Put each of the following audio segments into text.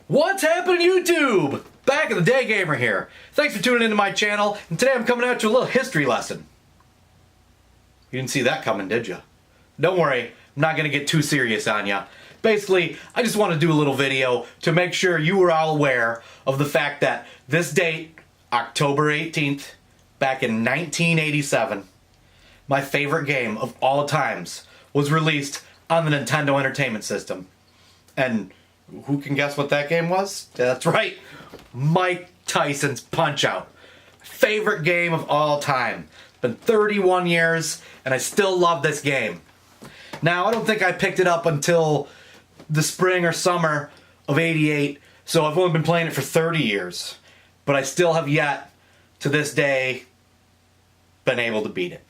What's happening, YouTube? Back in the day gamer here. Thanks for tuning into my channel, and today I'm coming at you with a little history lesson. You didn't see that coming, did you? Don't worry, I'm not going to get too serious on you. Basically, I just want to do a little video to make sure you are all aware of the fact that this date, October 18th, back in 1987, my favorite game of all times was released on the Nintendo Entertainment System. And who can guess what that game was? That's right, Mike Tyson's Punch-Out! Favorite game of all time. It's been 31 years, and I still love this game. Now, I don't think I picked it up until the spring or summer of '88, so I've only been playing it for 30 years. But I still have yet, to this day, been able to beat it.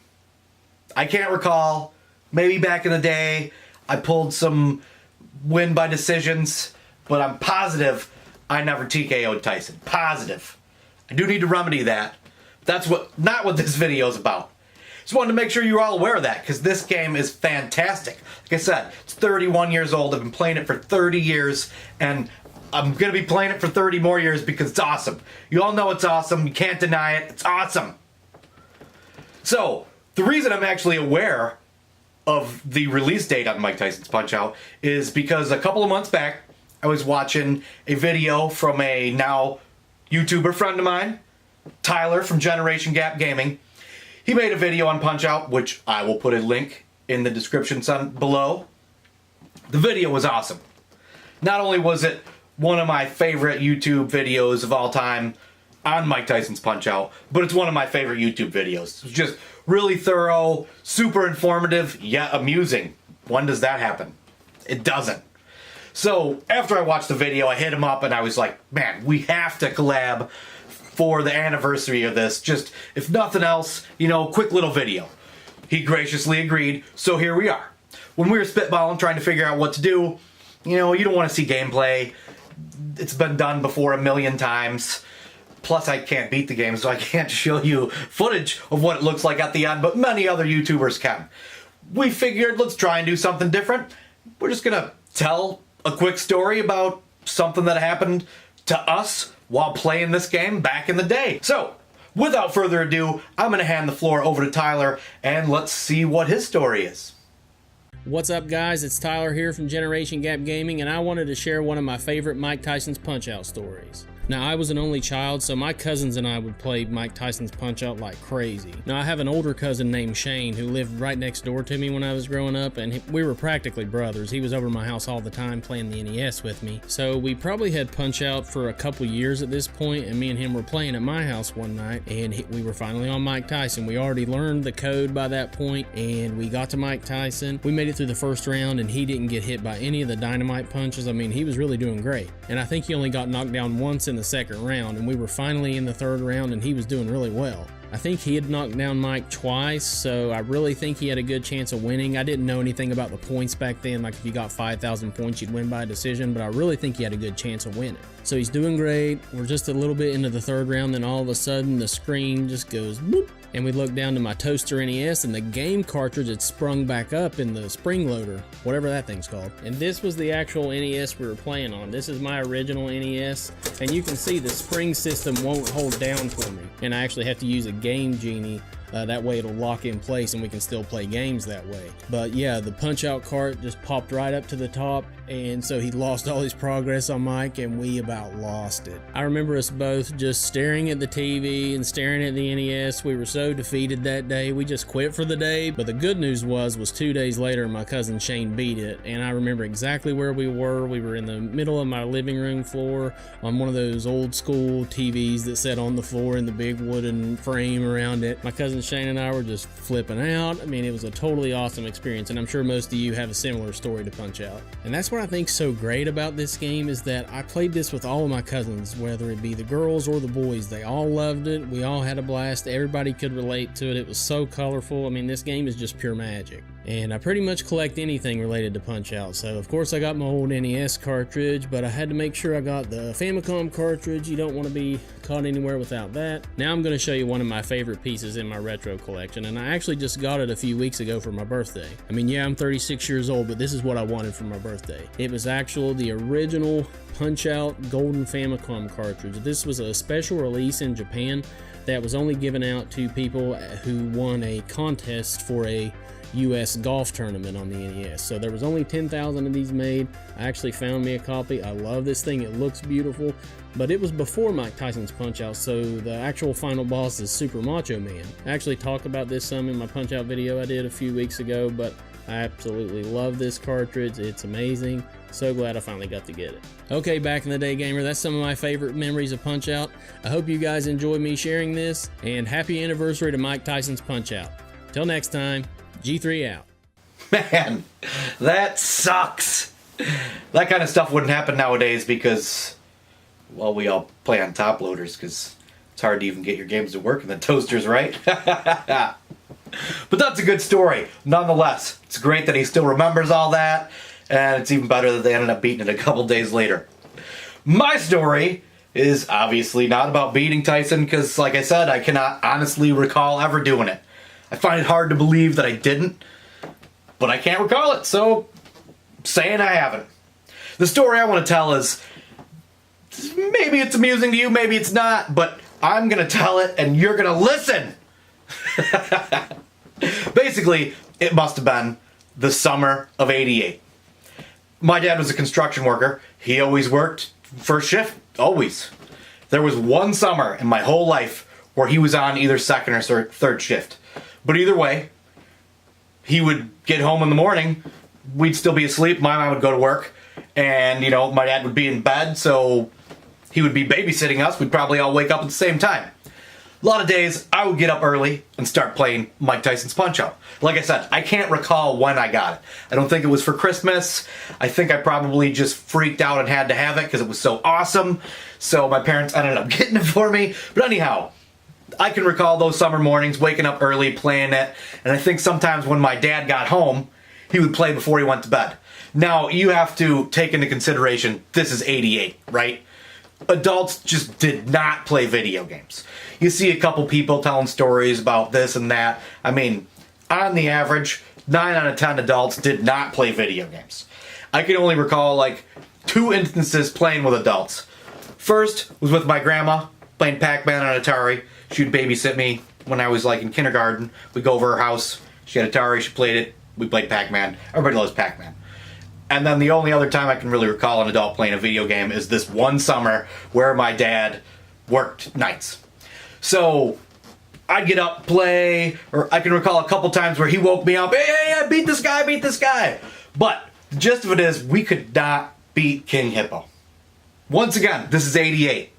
I can't recall. Maybe back in the day, I pulled some win by decisions, but I'm positive I never TKO'd Tyson. Positive. I do need to remedy that. That's not what this video is about. Just wanted to make sure you're all aware of that, because this game is fantastic. Like I said, it's 31 years old. I've been playing it for 30 years, and I'm going to be playing it for 30 more years because it's awesome. You all know it's awesome. You can't deny it. It's awesome. So, the reason I'm actually aware of the release date on Mike Tyson's Punch-Out is because a couple of months back, I was watching a video from a now YouTuber friend of mine, Tyler from Generation Gap Gaming. He made a video on Punch-Out, which I will put a link in the description below. The video was awesome. Not only was it one of my favorite YouTube videos of all time on Mike Tyson's Punch-Out, but it's one of my favorite YouTube videos. It's just really thorough, super informative, yet amusing. When does that happen? It doesn't. So, after I watched the video, I hit him up and I was like, man, we have to collab for the anniversary of this. Just, if nothing else, quick little video. He graciously agreed, so here we are. When we were spitballing, trying to figure out what to do, you don't want to see gameplay. It's been done before a million times. Plus, I can't beat the game, so I can't show you footage of what it looks like at the end, but many other YouTubers can. We figured, let's try and do something different. We're just gonna tell a quick story about something that happened to us while playing this game back in the day. So, without further ado, I'm gonna hand the floor over to Tyler, and let's see what his story is. What's up, guys? It's Tyler here from Generation Gap Gaming, and I wanted to share one of my favorite Mike Tyson's Punch-Out stories. Now, I was an only child, so my cousins and I would play Mike Tyson's Punch-Out like crazy. Now, I have an older cousin named Shane who lived right next door to me when I was growing up, and we were practically brothers. He was over my house all the time playing the NES with me. So we probably had Punch-Out for a couple years at this point, and me and him were playing at my house one night, and we were finally on Mike Tyson. We already learned the code by that point, and we got to Mike Tyson. We made it through the first round, and he didn't get hit by any of the dynamite punches. I mean, he was really doing great. And I think he only got knocked down once in the second round, and we were finally in the third round, and he was doing really well. I think he had knocked down Mike twice, so I really think he had a good chance of winning. I didn't know anything about the points back then, like if you got 5,000 points you'd win by a decision, but I really think he had a good chance of winning. So he's doing great. We're just a little bit into the third round, then all of a sudden the screen just goes boop, and we look down to my toaster NES, and the game cartridge had sprung back up in the spring loader, whatever that thing's called. And this was the actual NES we were playing on. This is my original NES, and you can see the spring system won't hold down for me, and I actually have to use a Game Genie. That way it'll lock in place and we can still play games that way. But yeah, the Punch-Out cart just popped right up to the top, and so he lost all his progress on Mike, and we about lost it. I remember us both just staring at the TV and staring at the NES. We were so defeated that day, we just quit for the day. But the good news was 2 days later, my cousin Shane beat it, and I remember exactly where we were. We were in the middle of my living room floor on one of those old school TVs that sat on the floor in the big wooden frame around it. My cousin Shane and I were just flipping out. I mean, it was a totally awesome experience, and I'm sure most of you have a similar story to Punch-Out. And that's what I think's so great about this game, is that I played this with all of my cousins, whether it be the girls or the boys. They all loved it. We all had a blast. Everybody could relate to it. It was so colorful. I mean, this game is just pure magic. And I pretty much collect anything related to Punch-Out. So of course I got my old NES cartridge, but I had to make sure I got the Famicom cartridge. You don't want to be caught anywhere without that. Now I'm going to show you one of my favorite pieces in my retro collection, and I actually just got it a few weeks ago for my birthday. I mean, yeah, I'm 36 years old, but this is what I wanted for my birthday. It was actually the original Punch-Out Golden Famicom cartridge. This was a special release in Japan that was only given out to people who won a contest for a US golf tournament on the NES. So there was only 10,000 of these made. I actually found me a copy. I love this thing. It looks beautiful, but it was before Mike Tyson's Punch-Out, so the actual final boss is Super Macho Man. I actually talked about this some in my Punch-Out video I did a few weeks ago, but I absolutely love this cartridge. It's amazing. So glad I finally got to get it. Okay, back in the day, gamer, that's some of my favorite memories of Punch-Out. I hope you guys enjoyed me sharing this, and happy anniversary to Mike Tyson's Punch-Out. Till next time, G3 out. Man, that sucks. That kind of stuff wouldn't happen nowadays because, well, we all play on top loaders because it's hard to even get your games to work in the toasters, right? But that's a good story, nonetheless. It's great that he still remembers all that, and it's even better that they ended up beating it a couple days later. My story is obviously not about beating Tyson because, like I said, I cannot honestly recall ever doing it. I find it hard to believe that I didn't, but I can't recall it, so saying I haven't. The story I want to tell is, maybe it's amusing to you, maybe it's not, but I'm going to tell it and you're going to listen. Basically, it must have been the summer of '88. My dad was a construction worker. He always worked first shift, always. There was one summer in my whole life where he was on either second or third shift. But either way, he would get home in the morning, we'd still be asleep, my mom would go to work, and, you know, my dad would be in bed, so he would be babysitting us. We'd probably all wake up at the same time. A lot of days, I would get up early and start playing Mike Tyson's Punch-Out. Like I said, I can't recall when I got it. I don't think it was for Christmas. I think I probably just freaked out and had to have it because it was so awesome. So my parents ended up getting it for me. But anyhow, I can recall those summer mornings, waking up early, playing it, and I think sometimes when my dad got home, he would play before he went to bed. Now, you have to take into consideration, this is '88, right? Adults just did not play video games. You see a couple people telling stories about this and that. I mean, on the average, 9 out of 10 adults did not play video games. I can only recall, like, 2 instances playing with adults. First was with my grandma, playing Pac-Man on Atari. She'd babysit me when I was like in kindergarten. We'd go over her house. She had Atari, she played it. We played Pac-Man. Everybody loves Pac-Man. And then the only other time I can really recall an adult playing a video game is this one summer where my dad worked nights. So I'd get up, play, or I can recall a couple times where he woke me up. Hey, beat this guy. But the gist of it is we could not beat King Hippo. Once again, this is '88.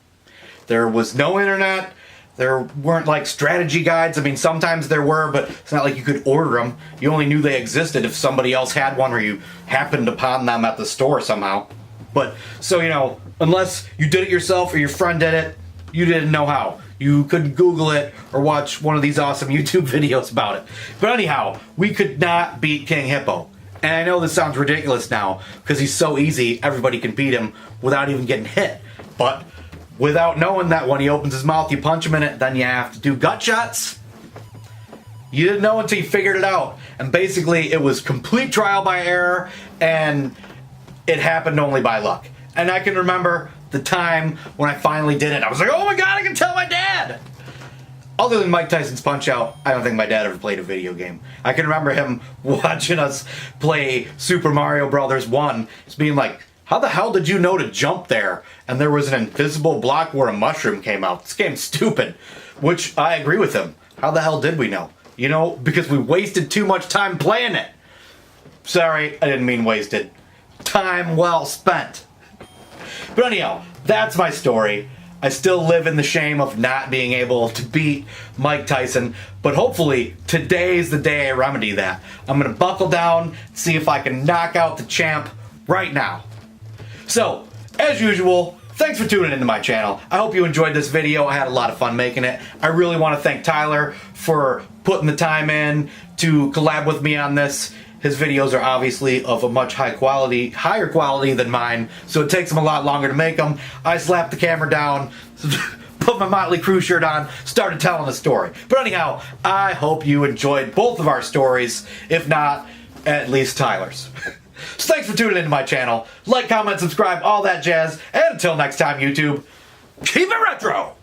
There was no internet. There weren't like strategy guides. I mean, sometimes there were, but it's not like you could order them. You only knew they existed if somebody else had one or you happened upon them at the store somehow. But, so, you know, unless you did it yourself or your friend did it, you didn't know how. You couldn't Google it or watch one of these awesome YouTube videos about it. But anyhow, we could not beat King Hippo. And I know this sounds ridiculous now, because he's so easy, everybody can beat him without even getting hit. But without knowing that when he opens his mouth, you punch him in it, then you have to do gut shots. You didn't know until you figured it out. And basically, it was complete trial by error, and it happened only by luck. And I can remember the time when I finally did it. I was like, oh my god, I can tell my dad! Other than Mike Tyson's Punch-Out, I don't think my dad ever played a video game. I can remember him watching us play Super Mario Brothers 1, just being like, how the hell did you know to jump there? And there was an invisible block where a mushroom came out. This game's stupid. Which, I agree with him. How the hell did we know? You know, because we wasted too much time playing it. Sorry, I didn't mean wasted. Time well spent. But anyhow, that's my story. I still live in the shame of not being able to beat Mike Tyson, but hopefully today's the day I remedy that. I'm going to buckle down, see if I can knock out the champ right now. So, as usual, thanks for tuning into my channel. I hope you enjoyed this video. I had a lot of fun making it. I really want to thank Tyler for putting the time in to collab with me on this. His videos are obviously of a much higher quality than mine, so it takes him a lot longer to make them. I slapped the camera down. But put my Motley Crue shirt on, started telling a story. But anyhow, I hope you enjoyed both of our stories, if not, at least Tyler's. So thanks for tuning into my channel. Like, comment, subscribe, all that jazz. And until next time, YouTube, keep it retro!